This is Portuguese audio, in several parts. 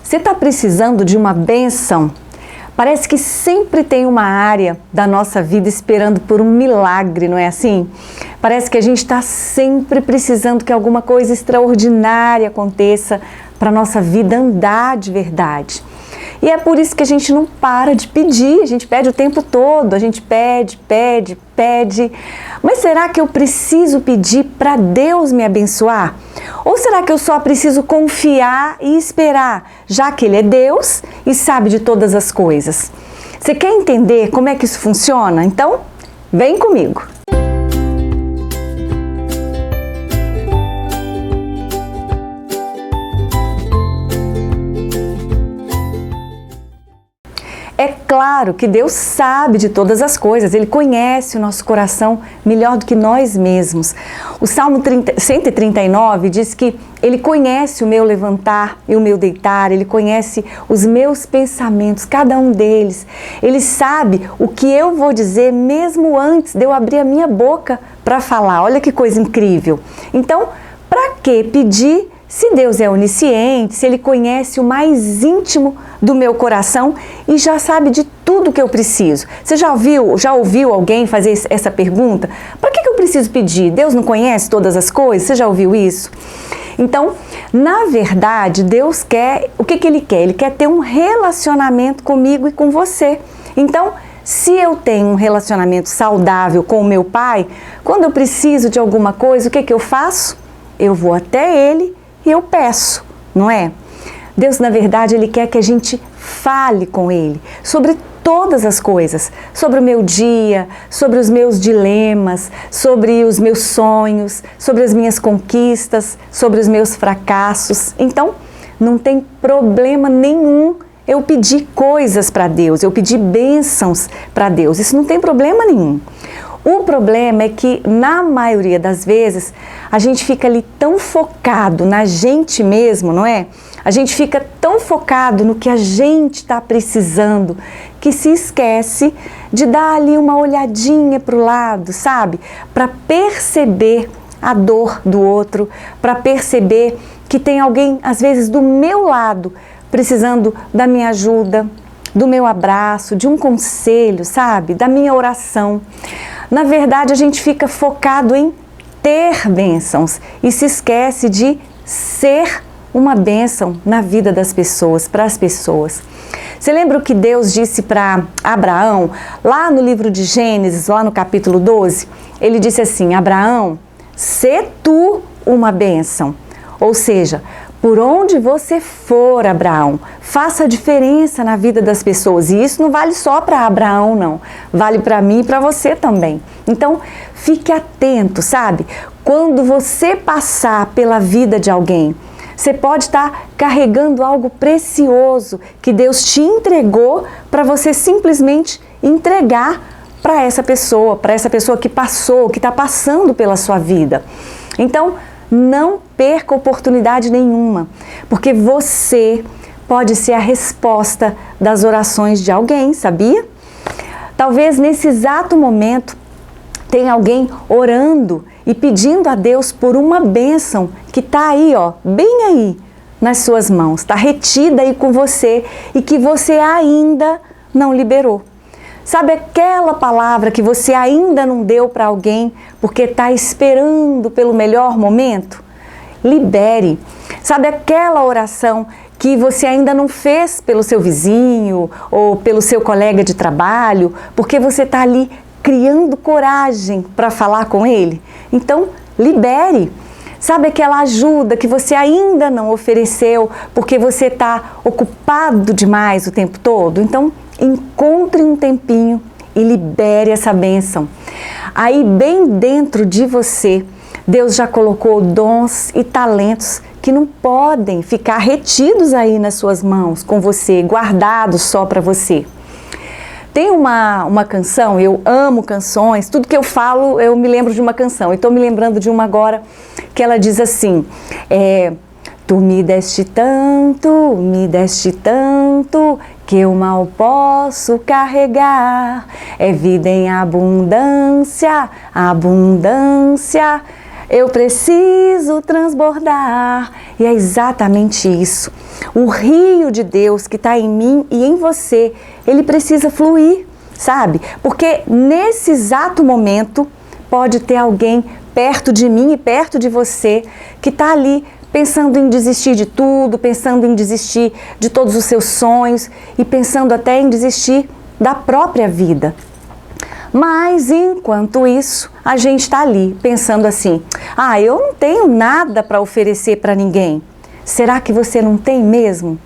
Você está precisando de uma bênção? Parece que sempre tem uma área da nossa vida esperando por um milagre, não é assim? Parece que a gente está sempre precisando que alguma coisa extraordinária aconteça para a nossa vida andar de verdade. E é por isso que a gente não para de pedir, a gente pede o tempo todo, a gente pede. Mas será que eu preciso pedir para Deus me abençoar? Ou será que eu só preciso confiar e esperar, já que Ele é Deus e sabe de todas as coisas? Você quer entender como é que isso funciona? Então, vem comigo! É claro que Deus sabe de todas as coisas, Ele conhece o nosso coração melhor do que nós mesmos. O Salmo 139 diz que Ele conhece o meu levantar e o meu deitar, Ele conhece os meus pensamentos, cada um deles. Ele sabe o que eu vou dizer mesmo antes de eu abrir a minha boca para falar. Olha que coisa incrível! Então, para que pedir? Se Deus é onisciente, se Ele conhece o mais íntimo do meu coração e já sabe de tudo que eu preciso. Você já ouviu alguém fazer essa pergunta? Para que eu preciso pedir? Deus não conhece todas as coisas? Você já ouviu isso? Então, na verdade, Deus quer, o que Ele quer? Ele quer ter um relacionamento comigo e com você. Então, se eu tenho um relacionamento saudável com o meu Pai, quando eu preciso de alguma coisa, o que eu faço? Eu vou até Ele e eu peço, não é? Deus, na verdade, Ele quer que a gente fale com Ele sobre todas as coisas, sobre o meu dia, sobre os meus dilemas, sobre os meus sonhos, sobre as minhas conquistas, sobre os meus fracassos. Então, não tem problema nenhum eu pedir coisas para Deus, eu pedir bênçãos para Deus, isso não tem problema nenhum. O problema é que, na maioria das vezes, a gente fica ali tão focado na gente mesmo, não é? A gente fica tão focado no que a gente está precisando, que se esquece de dar ali uma olhadinha para o lado, sabe? Para perceber a dor do outro, para perceber que tem alguém, às vezes, do meu lado, precisando da minha ajuda, do meu abraço, de um conselho, sabe? Da minha oração. Na verdade, a gente fica focado em ter bênçãos e se esquece de ser uma bênção na vida das pessoas, para as pessoas. Você lembra o que Deus disse para Abraão, lá no livro de Gênesis, lá no capítulo 12? Ele disse assim: Abraão, sê tu uma bênção. Ou seja, por onde você for, Abraão, faça a diferença na vida das pessoas. E isso não vale só para Abraão, não. Vale para mim e para você também. Então, fique atento, sabe? Quando você passar pela vida de alguém, você pode estar carregando algo precioso que Deus te entregou para você simplesmente entregar para essa pessoa que passou, que está passando pela sua vida. Então, não perca oportunidade nenhuma, porque você pode ser a resposta das orações de alguém, sabia? Talvez nesse exato momento tenha alguém orando e pedindo a Deus por uma bênção que está aí, ó, bem aí nas suas mãos, está retida aí com você e que você ainda não liberou. Sabe aquela palavra que você ainda não deu para alguém porque está esperando pelo melhor momento? Libere. Sabe aquela oração que você ainda não fez pelo seu vizinho ou pelo seu colega de trabalho, porque você está ali criando coragem para falar com ele? Então, libere. Sabe aquela ajuda que você ainda não ofereceu porque você está ocupado demais o tempo todo? Então, encontre um tempinho e libere essa bênção. Aí, bem dentro de você, Deus já colocou dons e talentos que não podem ficar retidos aí nas suas mãos, com você, guardados só para você. Tem uma canção, eu amo canções, tudo que eu falo eu me lembro de uma canção. E estou me lembrando de uma agora que ela diz assim, tu me deste tanto, que eu mal posso carregar. É vida em abundância, abundância. Eu preciso transbordar. E é exatamente isso. O rio de Deus que está em mim e em você, ele precisa fluir, sabe? Porque nesse exato momento pode ter alguém perto de mim e perto de você que está ali pensando em desistir de tudo, pensando em desistir de todos os seus sonhos e pensando até em desistir da própria vida. Mas enquanto isso, a gente está ali pensando assim: ah, eu não tenho nada para oferecer para ninguém. Será que você não tem mesmo?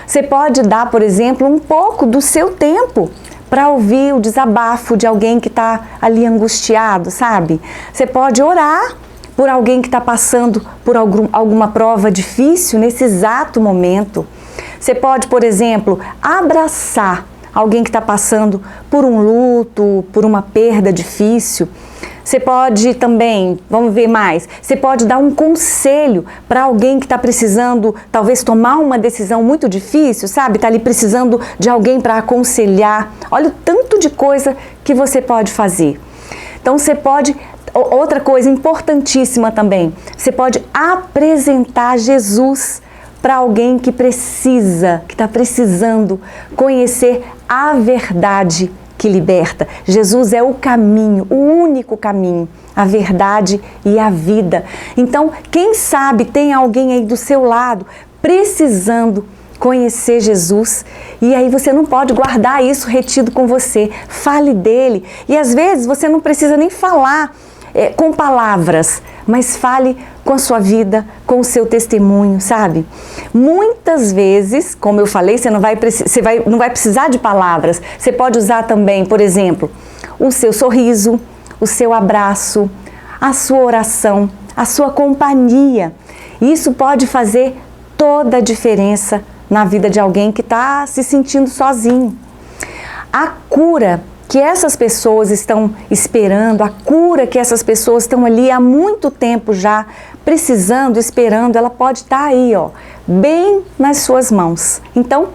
Você pode dar, por exemplo, um pouco do seu tempo para ouvir o desabafo de alguém que está ali angustiado, sabe? Você pode orar por alguém que está passando por alguma prova difícil nesse exato momento. Você pode, por exemplo, abraçar alguém que está passando por um luto, por uma perda difícil. Você pode também, vamos ver mais, você pode dar um conselho para alguém que está precisando, talvez tomar uma decisão muito difícil, sabe? Está ali precisando de alguém para aconselhar. Olha o tanto de coisa que você pode fazer. Então você pode, outra coisa importantíssima também, você pode apresentar Jesus para alguém que precisa, que está precisando conhecer a verdade que liberta. Jesus é o caminho, o único caminho, a verdade e a vida. Então, quem sabe tem alguém aí do seu lado precisando conhecer Jesus, e aí você não pode guardar isso retido com você. Fale dele. E às vezes você não precisa nem falar com palavras, mas fale com a sua vida, com o seu testemunho, sabe? Muitas vezes, como eu falei, você não vai precisar de palavras. Você pode usar também, por exemplo, o seu sorriso, o seu abraço, a sua oração, a sua companhia. Isso pode fazer toda a diferença na vida de alguém que está se sentindo sozinho. A cura que essas pessoas estão esperando, a cura que essas pessoas estão ali há muito tempo já precisando, esperando, ela pode estar aí, ó, bem nas suas mãos. Então,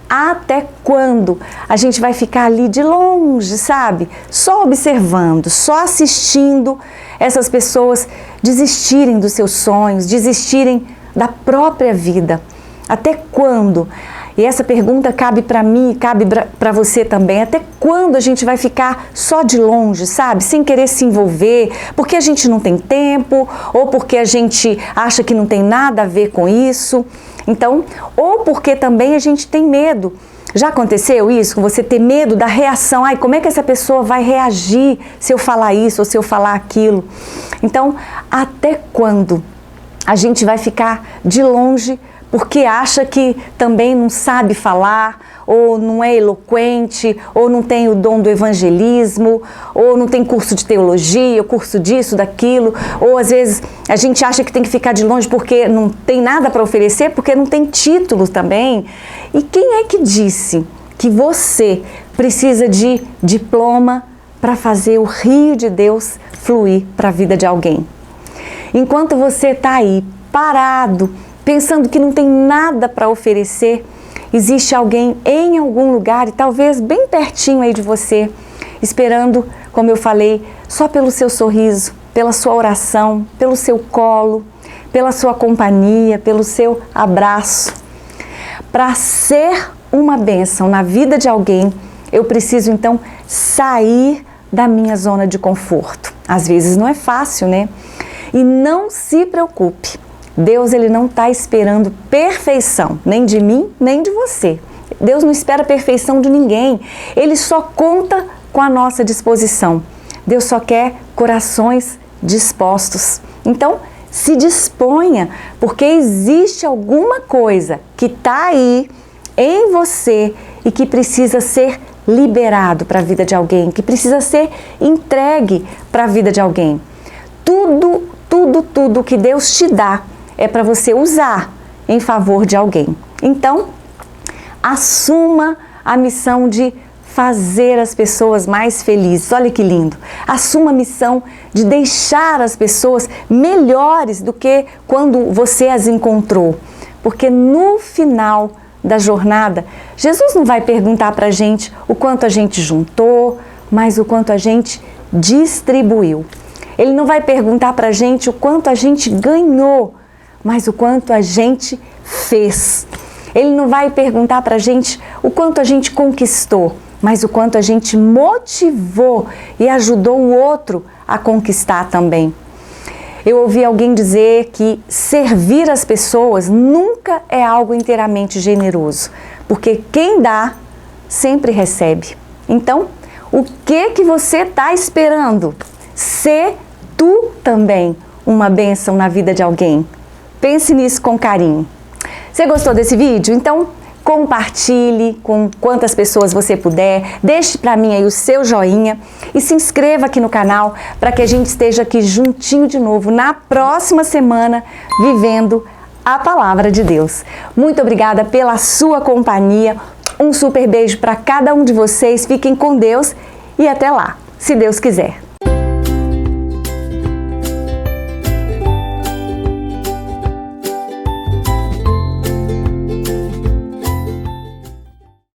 até quando a gente vai ficar ali de longe, sabe? Só observando, só assistindo essas pessoas desistirem dos seus sonhos, desistirem da própria vida. Até quando? E essa pergunta cabe para mim, cabe para você também. Até quando a gente vai ficar só de longe, sabe? Sem querer se envolver, porque a gente não tem tempo, ou porque a gente acha que não tem nada a ver com isso. Então, ou porque também a gente tem medo. Já aconteceu isso, com você ter medo da reação? Ai, como é que essa pessoa vai reagir se eu falar isso ou se eu falar aquilo? Então, até quando a gente vai ficar de longe porque acha que também não sabe falar, ou não é eloquente, ou não tem o dom do evangelismo, ou não tem curso de teologia, curso disso, daquilo, ou às vezes a gente acha que tem que ficar de longe porque não tem nada para oferecer, porque não tem título também. E quem é que disse que você precisa de diploma para fazer o rio de Deus fluir para a vida de alguém? Enquanto você está aí parado, pensando que não tem nada para oferecer, existe alguém em algum lugar e talvez bem pertinho aí de você, esperando, como eu falei, só pelo seu sorriso, pela sua oração, pelo seu colo, pela sua companhia, pelo seu abraço. Para ser uma bênção na vida de alguém, eu preciso então sair da minha zona de conforto. Às vezes não é fácil, né? E não se preocupe. Deus, ele não está esperando perfeição, nem de mim, nem de você. Deus não espera perfeição de ninguém. Ele só conta com a nossa disposição. Deus só quer corações dispostos. Então, se disponha, porque existe alguma coisa que está aí em você e que precisa ser liberado para a vida de alguém, que precisa ser entregue para a vida de alguém. Tudo que Deus te dá é para você usar em favor de alguém. Então, assuma a missão de fazer as pessoas mais felizes. Olha que lindo. Assuma a missão de deixar as pessoas melhores do que quando você as encontrou. Porque no final da jornada, Jesus não vai perguntar para a gente o quanto a gente juntou, mas o quanto a gente distribuiu. Ele não vai perguntar para a gente o quanto a gente ganhou, mas o quanto a gente fez. Ele não vai perguntar para a gente o quanto a gente conquistou, mas o quanto a gente motivou e ajudou o outro a conquistar também. Eu ouvi alguém dizer que servir as pessoas nunca é algo inteiramente generoso, porque quem dá sempre recebe. Então, o que você está esperando? Ser tu também uma bênção na vida de alguém. Pense nisso com carinho. Você gostou desse vídeo? Então, compartilhe com quantas pessoas você puder, deixe para mim aí o seu joinha e se inscreva aqui no canal para que a gente esteja aqui juntinho de novo na próxima semana, vivendo a Palavra de Deus. Muito obrigada pela sua companhia, um super beijo para cada um de vocês, fiquem com Deus e até lá, se Deus quiser.